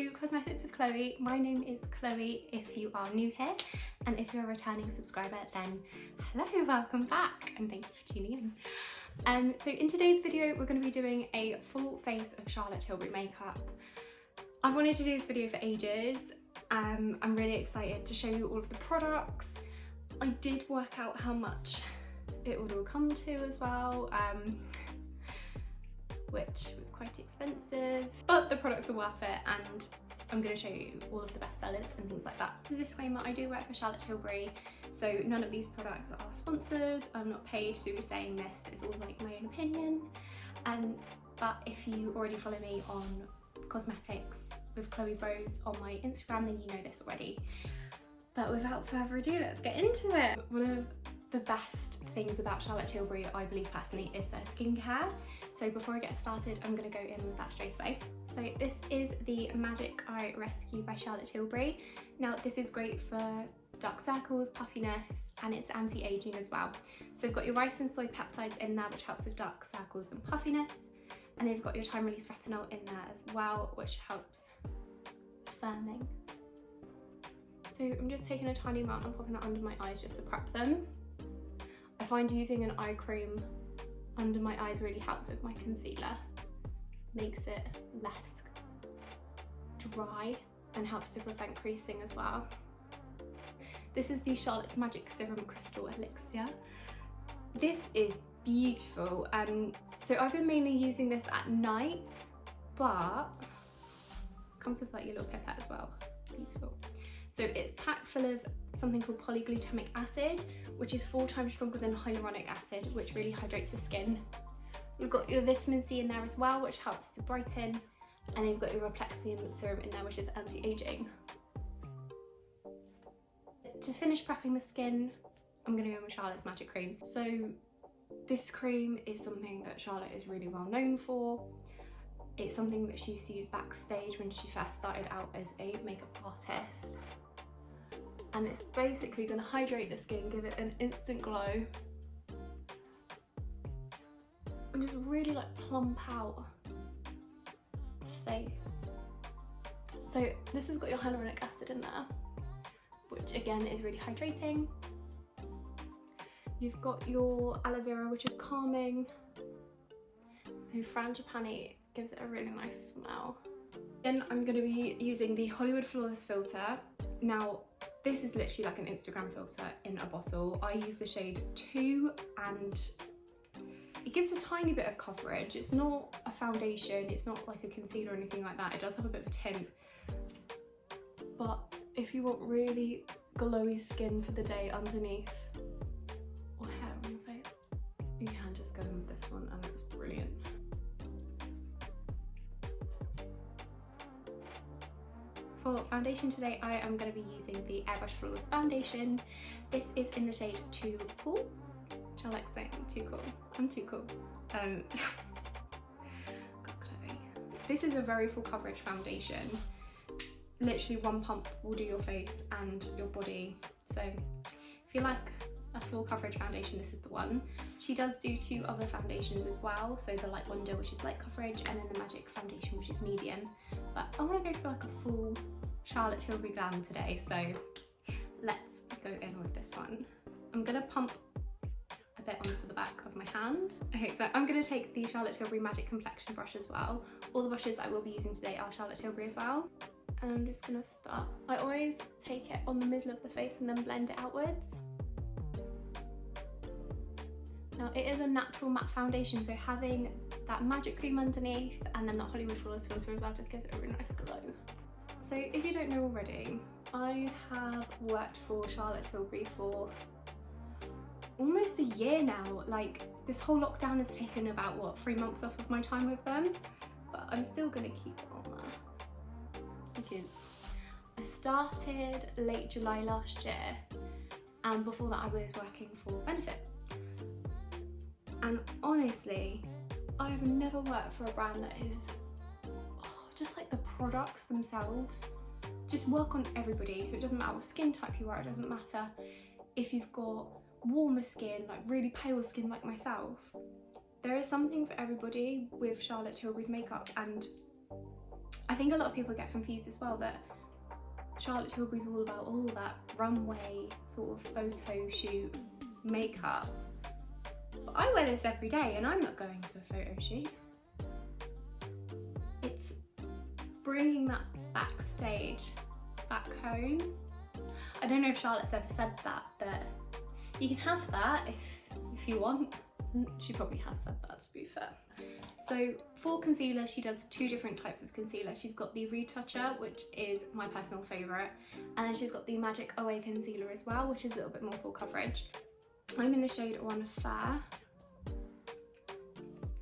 to Cosmetics with Chloe. My name is Chloe if you are new here, and if you're a returning subscriber then hello, welcome back and thank you for tuning in. So in today's video we're going to be doing a full face of Charlotte Tilbury makeup. I've wanted to do this video for ages. I'm really excited to show you all of the products. I did work out how much it would all come to as well, which was quite expensive, but the products are worth it, and I'm going to show you all of the best sellers and things like that. As a disclaimer, I do work for Charlotte Tilbury, so none of these products are sponsored. I'm not paid to be saying this, it's all like my own opinion. But if you already follow me on Cosmetics with Chloe Rose on my Instagram, then you know this already. But without further ado, let's get into it. One of the best things about Charlotte Tilbury, I believe personally, is their skincare. So before I get started, I'm going to go in with that straight away. So this is the Magic Eye Rescue by Charlotte Tilbury. Now this is great for dark circles, puffiness, and it's anti-aging as well. So you've got your rice and soy peptides in there, which helps with dark circles and puffiness. And then you've got your time release retinol in there as well, which helps firming. So I'm just taking a tiny amount and popping that under my eyes just to prep them. I find using an eye cream under my eyes really helps with my concealer. Makes it less dry and helps to prevent creasing as well. This is the Charlotte's Magic Serum Crystal Elixir. This is beautiful. So I've been mainly using this at night, but it comes with like your little pipette as well. Beautiful. So it's packed full of something called polyglutamic acid, which is 4 times stronger than hyaluronic acid, which really hydrates the skin. You've got your vitamin C in there as well, which helps to brighten, and then you've got your Replexium serum in there, which is anti-aging. To finish prepping the skin, I'm going to go with Charlotte's Magic Cream. So this cream is something that Charlotte is really well known for. It's something that she used to use backstage when she first started out as a makeup artist. And it's basically going to hydrate the skin, give it an instant glow, and just really like plump out the face. So this has got your hyaluronic acid in there, which again is really hydrating. You've got your aloe vera, which is calming. Your frangipani gives it a really nice smell. Again, I'm going to be using the Hollywood Flawless filter. Now, this is literally like an Instagram filter in a bottle. I use the shade 2 and it gives a tiny bit of coverage. It's not a foundation, it's not like a concealer or anything like that. It does have a bit of a tint. But if you want really glowy skin for the day underneath or hair on your face, you can just go in with this one and it's brilliant. For foundation today, I am going to be using the Airbrush Flawless Foundation. This is in the shade Too Cool, which I like saying, too cool. I'm too cool. God, Chloe. This is a very full coverage foundation. Literally one pump will do your face and your body. So if you like a full coverage foundation, this is the one. She does do 2 other foundations as well. So the Light Wonder, which is light coverage, and then the Magic Foundation, which is medium. But I want to go for like a full Charlotte Tilbury glam today, so let's go in with this one. I'm going to pump a bit onto the back of my hand. Okay, so I'm going to take the Charlotte Tilbury Magic Complexion brush as well. All the brushes that I will be using today are Charlotte Tilbury as well. And I'm just going to start. I always take it on the middle of the face and then blend it outwards. Now it is a natural matte foundation, so having that magic cream underneath and then the Hollywood Flawless filter as well just gives it a really nice glow. So if you don't know already, I have worked for Charlotte Tilbury for almost a year now. Like, this whole lockdown has taken about, what, 3 months off of my time with them, but I'm still gonna keep it on there because I started late July last year, and before that I was working for Benefit. And honestly, I've never worked for a brand that is just like the products themselves just work on everybody. So it doesn't matter what skin type you are, it doesn't matter if you've got warmer skin, like really pale skin like myself. There is something for everybody with Charlotte Tilbury's makeup, and I I think a lot of people get confused as well that Charlotte Tilbury's all about all that runway sort of photo shoot makeup. But I wear this every day and I'm not going to a photo shoot. It's bringing that backstage back home. I don't know if Charlotte's ever said that, but you can have that if you want. She probably has said that, to be fair. So for concealer, she does two different types of concealer. She's got the Retoucher, which is my personal favourite, and then she's got the Magic OA concealer as well, which is a little bit more full coverage. I'm in the shade One Fair.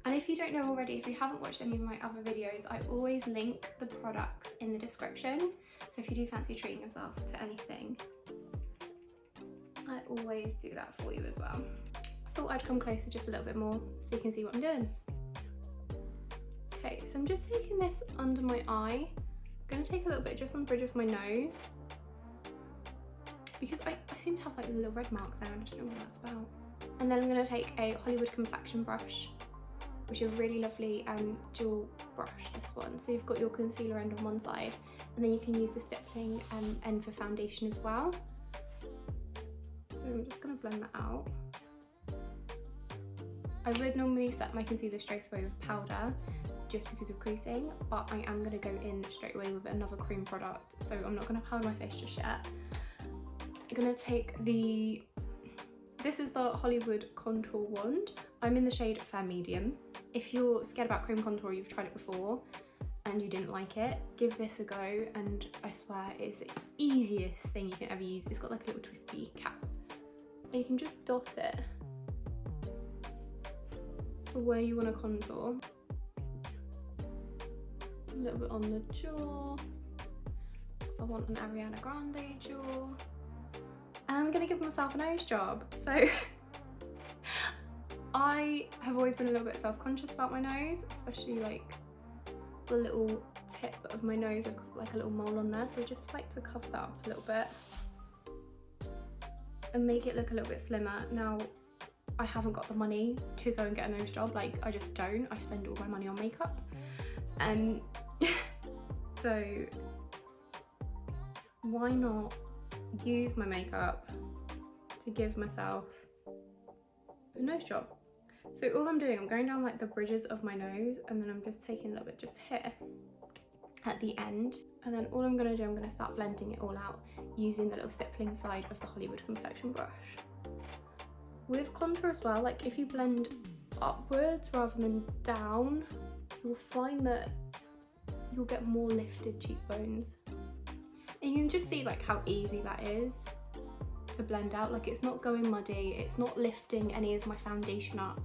And if you don't know already, if you haven't watched any of my other videos, I always link the products in the description. So if you do fancy treating yourself to anything, I always do that for you as well. I thought I'd come closer just a little bit more so you can see what I'm doing. Okay, so I'm just taking this under my eye. I'm gonna take a little bit just on the bridge of my nose, because I seem to have like a little red mark there and I don't know what that's about. And then I'm gonna take a Hollywood complexion brush, which is a really lovely dual brush, this one. So you've got your concealer end on one side, and then you can use the stippling end for foundation as well. So I'm just gonna blend that out. I would normally set my concealer straight away with powder, just because of creasing, but I am gonna go in straight away with another cream product, so I'm not gonna powder my face just yet. I'm gonna take this is the Hollywood Contour Wand. I'm in the shade Fair Medium. If you're scared about cream contour, you've tried it before and you didn't like it, give this a go, and I swear it's the easiest thing you can ever use. It's got like a little twisty cap, and you can just dot it for where you want to contour. A little bit on the jaw, because I want an Ariana Grande jaw. And I'm gonna give myself a nose job. So I have always been a little bit self-conscious about my nose, especially like the little tip of my nose. I've got like a little mole on there, so I just like to cover that up a little bit and make it look a little bit slimmer. Now, I haven't got the money to go and get a nose job, like I just don't. I spend all my money on makeup. So why not use my makeup to give myself a nose job? So all I'm doing, I'm going down like the bridges of my nose, and then I'm just taking a little bit just here at the end, and then all I'm going to do, I'm going to start blending it all out using the little stippling side of the Hollywood complexion brush. With contour as well, like if you blend upwards rather than down, you'll find that you'll get more lifted cheekbones. And you can just see like how easy that is to blend out. Like it's not going muddy, it's not lifting any of my foundation up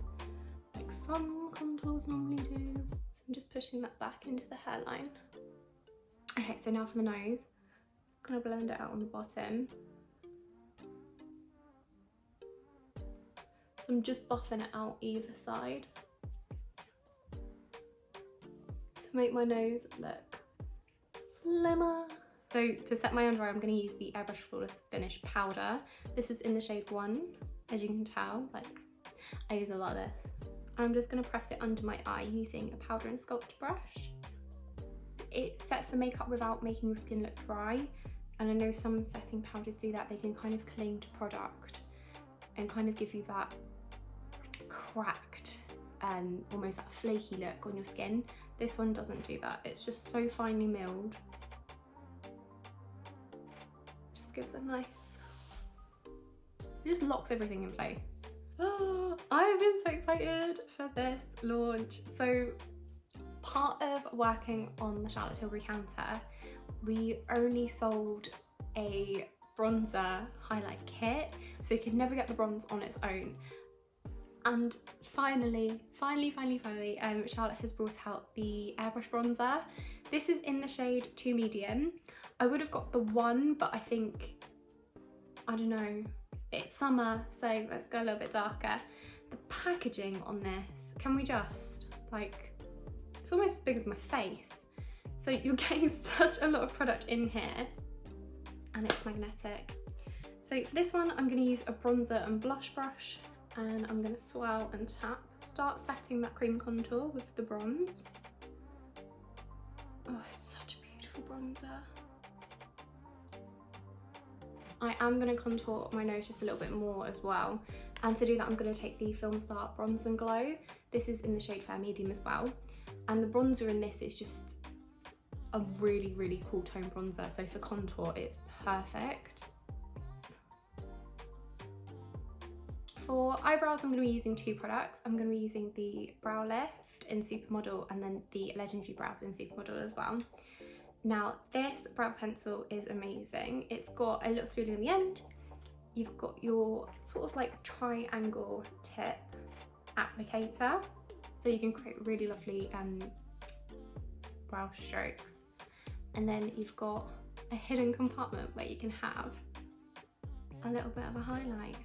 like some contours normally do. So I'm just pushing that back into the hairline. Okay, so now for the nose, just gonna blend it out on the bottom. So I'm just buffing it out either side to make my nose look slimmer. So to set my under eye, I'm going to use the Airbrush Flawless Finish powder. This is in the shade 1, as you can tell. Like, I use a lot of this. I'm just going to press it under my eye using a powder and sculpt brush. It sets the makeup without making your skin look dry, and I know some setting powders do that. They can kind of cling to product and kind of give you that cracked, almost that flaky look on your skin. This one doesn't do that. It's just so finely milled. Just gives a nice, it just locks everything in place. Oh, I've been so excited for this launch. So part of working on the Charlotte Tilbury counter, we only sold a bronzer highlight kit, so you could never get the bronze on its own. And finally, Charlotte has brought out the airbrush bronzer. This is in the shade 2 Medium. I would have got the 1, but I think, I don't know, it's summer, so let's go a little bit darker. The packaging on this, can we just, like, it's almost as big as my face. So you're getting such a lot of product in here, and it's magnetic. So for this one, I'm going to use a bronzer and blush brush, and I'm going to swirl and tap. Start setting that cream contour with the bronze. Oh, it's such a beautiful bronzer. I am going to contour my nose just a little bit more as well. And to do that, I'm going to take the Film Star Bronze and Glow. This is in the shade Fair Medium as well. And the bronzer in this is just a really, really cool tone bronzer. So for contour, it's perfect. For eyebrows, I'm going to be using two products. I'm going to be using the Brow Lift in Supermodel and then the Legendary Brows in Supermodel as well. Now, this brow pencil is amazing. It's got a little spoolie on the end. You've got your sort of like triangle tip applicator, so you can create really lovely brow strokes. And then you've got a hidden compartment where you can have a little bit of a highlight.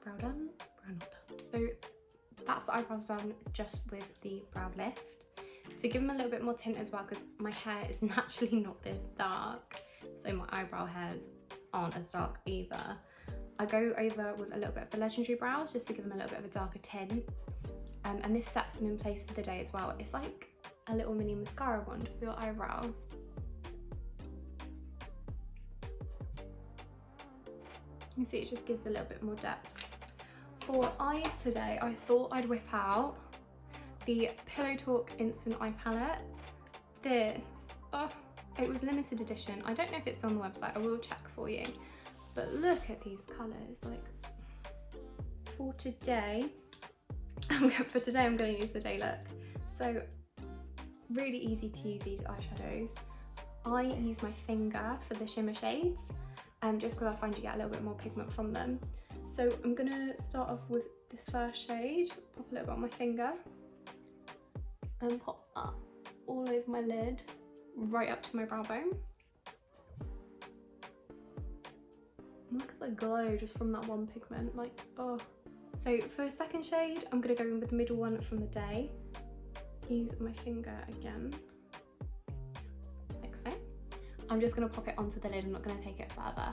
Brow done, brow not done. So that's the eyebrows done just with the Brow Lift. To give them a little bit more tint as well, because my hair is naturally not this dark, so my eyebrow hairs aren't as dark either. I go over with a little bit of the Legendary Brows just to give them a little bit of a darker tint, and this sets them in place for the day as well. It's like a little mini mascara wand for your eyebrows. You can see it just gives a little bit more depth. For eyes today, I thought I'd whip out the Pillow Talk Instant Eye Palette. This, oh, it was limited edition. I don't know if it's on the website, I will check for you. But look at these colours, like for today I'm going to use the day look. So really easy to use these eyeshadows. I use my finger for the shimmer shades, just because I find you get a little bit more pigment from them. So I'm going to start off with the first shade, pop a little bit on my finger, and pop that all over my lid, right up to my brow bone. Look at the glow just from that one pigment, like, oh. So for a second shade, I'm going to go in with the middle one from the day. Use my finger again, like so. I'm just going to pop it onto the lid, I'm not going to take it further.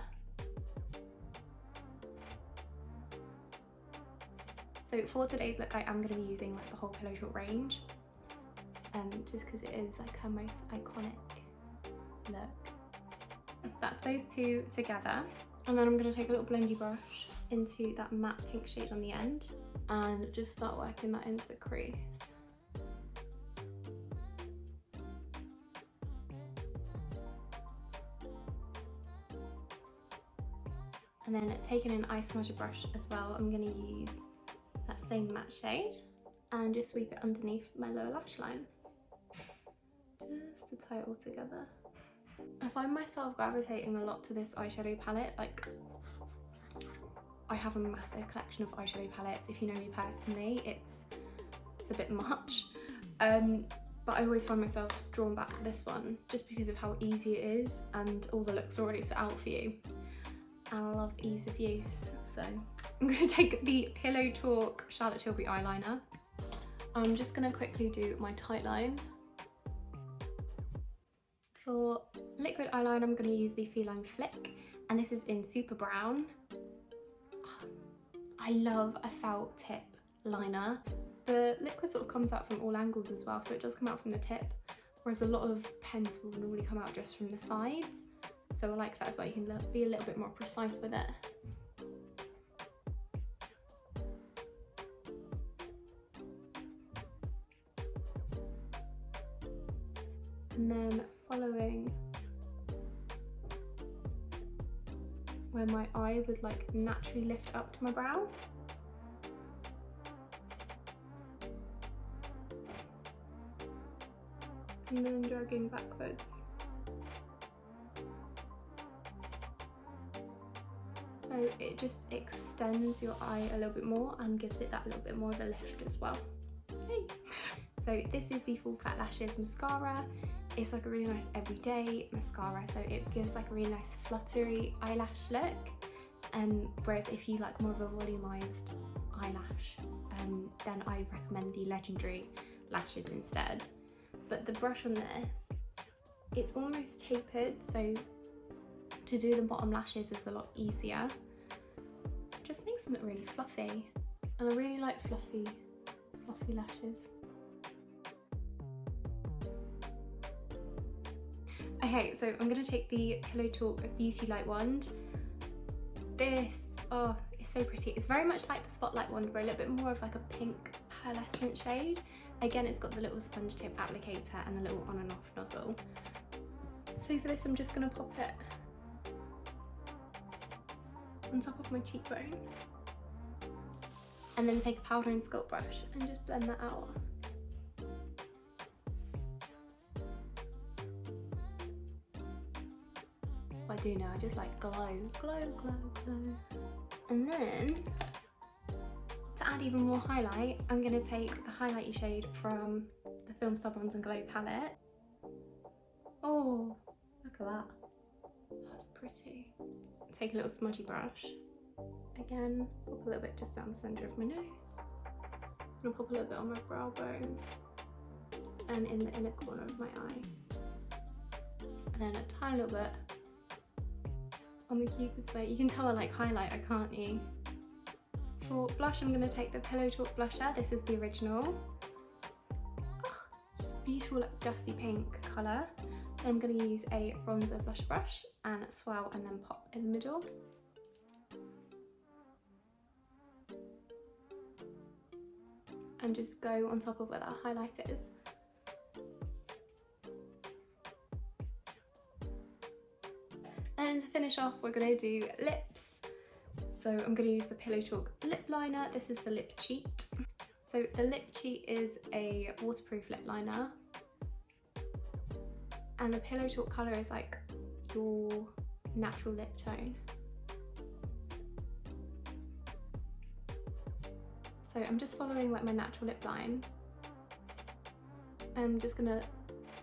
So for today's look, I am going to be using like the whole Pillow Talk range, just because it is like her most iconic look. That's those two together. And then I'm going to take a little blendy brush into that matte pink shade on the end and just start working that into the crease. And then taking an eye smudger brush as well, I'm going to use that same matte shade and just sweep it underneath my lower lash line, just to tie it all together. I find myself gravitating a lot to this eyeshadow palette. Like, I have a massive collection of eyeshadow palettes. If you know me personally, it's a bit much, but I always find myself drawn back to this one just because of how easy it is and all the looks are already set out for you. And I love ease of use, so I'm going to take the Pillow Talk Charlotte Tilbury eyeliner. I'm just going to quickly do my tight line. For liquid eyeliner, I'm going to use the Feline Flick, and this is in Super Brown. I love a felt tip liner. The liquid sort of comes out from all angles as well, so it does come out from the tip, whereas a lot of pens will normally come out just from the sides. So I like that as well, you can be a little bit more precise with it. And then following where my eye would like naturally lift up to my brow. And then dragging backwards. So it just extends your eye a little bit more and gives it that little bit more of a lift as well. Hey. So this is the Full Fat Lashes mascara. It's like a really nice everyday mascara, so it gives like a really nice fluttery eyelash look. Whereas if you like more of a volumized eyelash, then I recommend the Legendary lashes instead. But the brush on this, it's almost tapered, so to do the bottom lashes is a lot easier. It just makes them look really fluffy, and I really like fluffy lashes. Okay, so I'm going to take the Pillow Talk Beauty Light Wand. This, oh, it's so pretty. It's very much like the Spotlight Wand, but a little bit more of like a pink pearlescent shade. Again, it's got the little sponge tip applicator and the little on and off nozzle. So for this, I'm just going to pop it on top of my cheekbone. And then take a powder and sculpt brush and just blend that out. I do know, I just like glow. And then, to add even more highlight, I'm going to take the highlighty shade from the Film Star Bronze and Glow palette. Oh, look at that. That's pretty. Take a little smudgy brush. Again, pop a little bit just down the centre of my nose. I'm going to pop a little bit on my brow bone and in the inner corner of my eye. And then a tiny little bit on the cupid's bow. You can tell I like highlighter, can't you? For blush, I'm going to take the Pillow Talk blusher. This is the original. Oh, just beautiful, like dusty pink colour. Then I'm going to use a bronzer blush brush and swirl and then pop in the middle. And just go on top of where that highlight is. And to finish off, we're going to do lips. So I'm going to use the Pillow Talk lip liner. This is the Lip Cheat. So the Lip Cheat is a waterproof lip liner. And the Pillow Talk colour is like your natural lip tone. So I'm just following like my natural lip line. I'm just going to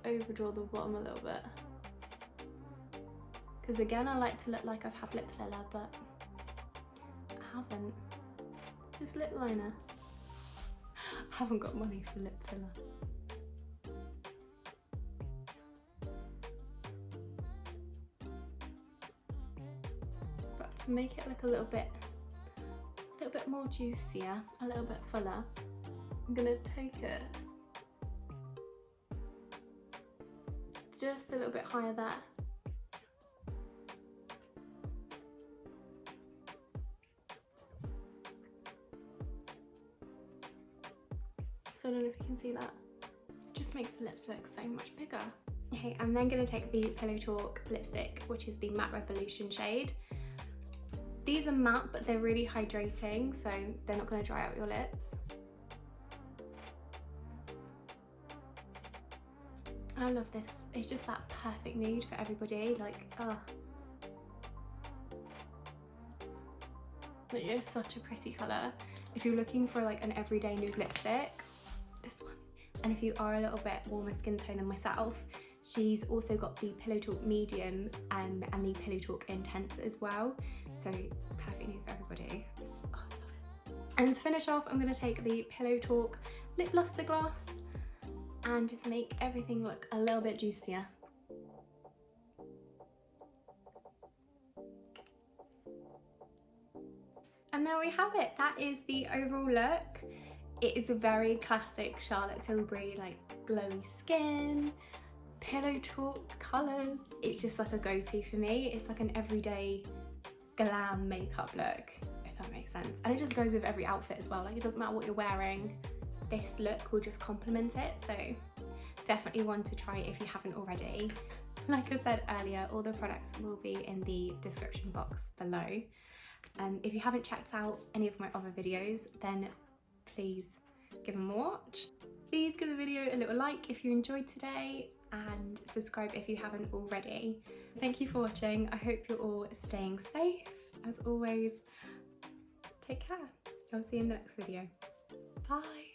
overdraw the bottom a little bit. Because again, I like to look like I've had lip filler, but I haven't. It's just lip liner. I haven't got money for lip filler. But to make it look a little bit more juicier, a little bit fuller, I'm gonna take it just a little bit higher there. So I don't know if you can see that. It just makes the lips look so much bigger. Okay, I'm then going to take the Pillow Talk lipstick, which is the Matte Revolution shade. These are matte, but they're really hydrating, so they're not going to dry out your lips. I love this. It's just that perfect nude for everybody. Like, oh. Like, it's such a pretty colour. If you're looking for like an everyday nude lipstick, this one. And if you are a little bit warmer skin tone than myself, she's also got the Pillow Talk Medium and the Pillow Talk Intense as well. So perfect nude for everybody. Oh, I love it. And to finish off, I'm going to take the Pillow Talk Lip Luster Gloss and just make everything look a little bit juicier. And there we have it. That is the overall look. It is a very classic Charlotte Tilbury, like glowy skin, Pillow Talk colours. It's just like a go-to for me. It's like an everyday glam makeup look, if that makes sense. And it just goes with every outfit as well. Like, it doesn't matter what you're wearing, this look will just complement it. So definitely one to try if you haven't already. Like I said earlier, all the products will be in the description box below. And if you haven't checked out any of my other videos, then please give them a watch. Please give the video a little like if you enjoyed today, and subscribe if you haven't already. Thank you for watching. I hope you're all staying safe. As always, take care. I'll see you in the next video. Bye.